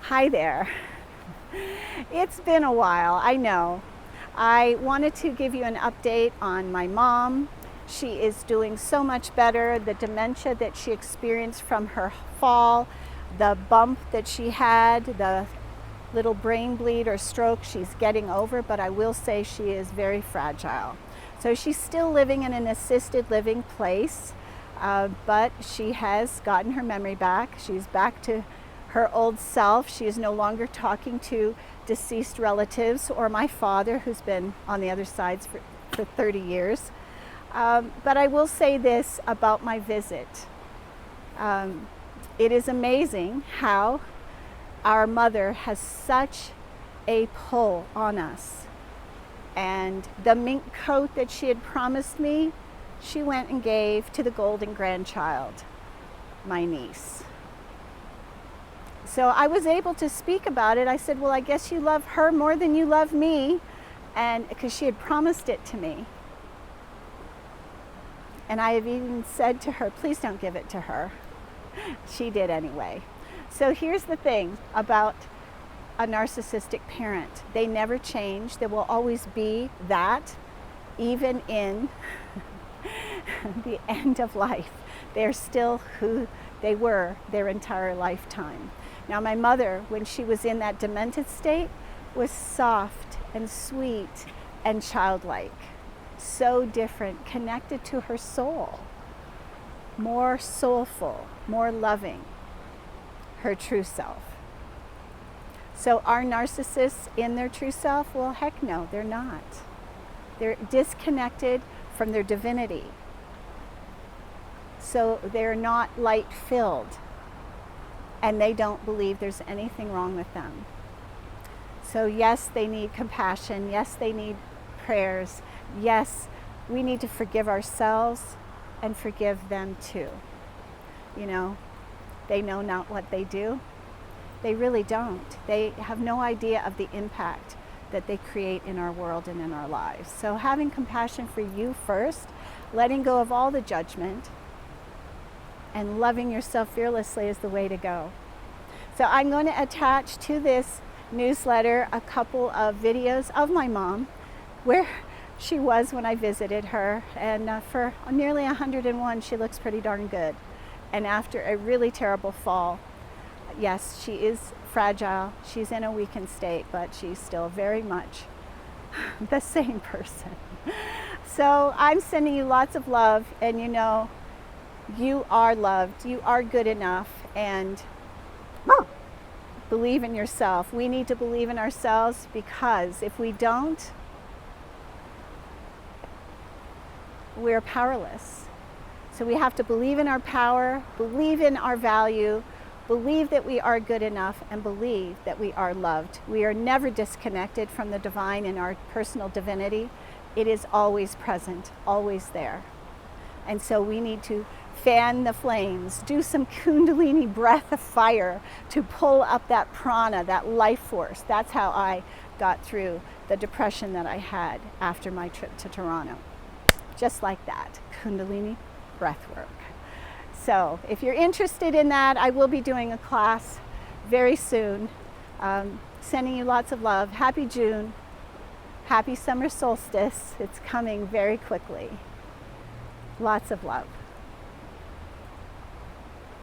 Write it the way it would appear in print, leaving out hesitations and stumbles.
Hi there. It's been a while, I know. I wanted to give you an update on my mom. She is doing so much better. The dementia that she experienced from her fall, the bump that she had, the little brain bleed or stroke, she's getting over, but I will say she is very fragile. So she's still living in an assisted living place, but she has gotten her memory back. She's back to her old self. She is no longer talking to deceased relatives or my father, who's been on the other side for 30 years. But I will say this about my visit. It is amazing how our mother has such a pull on us. And the mink coat that she had promised me, she went and gave to the golden grandchild, my niece. So I was able to speak about it. I said, well, I guess you love her more than you love me, and because she had promised it to me. And I have even said to her, please don't give it to her. She did anyway. So here's the thing about a narcissistic parent. They never change. There will always be that, even in the end of life. They're still who they were their entire lifetime. Now, my mother, when she was in that demented state, was soft and sweet and childlike. So different, connected to her soul. More soulful, more loving. Her true self. So are narcissists in their true self? Well, heck no, they're not. They're disconnected from their divinity. So they're not light-filled. And they don't believe there's anything wrong with them. So yes, they need compassion. Yes, they need prayers. Yes, we need to forgive ourselves and forgive them too. You know, they know not what they do. They really don't. They have no idea of the impact that they create in our world and in our lives. So having compassion for you first, letting go of all the judgment, and loving yourself fearlessly is the way to go. So I'm going to attach to this newsletter a couple of videos of my mom, where she was when I visited her. And for nearly 101, she looks pretty darn good. And after a really terrible fall, yes, she is fragile. She's in a weakened state, but she's still very much the same person. So I'm sending you lots of love, and you know, you are loved, you are good enough, and believe in yourself. We need to believe in ourselves, because if we don't, we're powerless. So we have to believe in our power, believe in our value, believe that we are good enough, and believe that we are loved. We are never disconnected from the divine in our personal divinity. It is always present, always there. And so we need to fan the flames, do some kundalini breath of fire to pull up that prana, that life force. That's how I got through the depression that I had after my trip to Toronto. Just like that, kundalini breath work. So if you're interested in that, I will be doing a class very soon. Sending you lots of love. Happy June. Happy summer solstice. It's coming very quickly. Lots of love.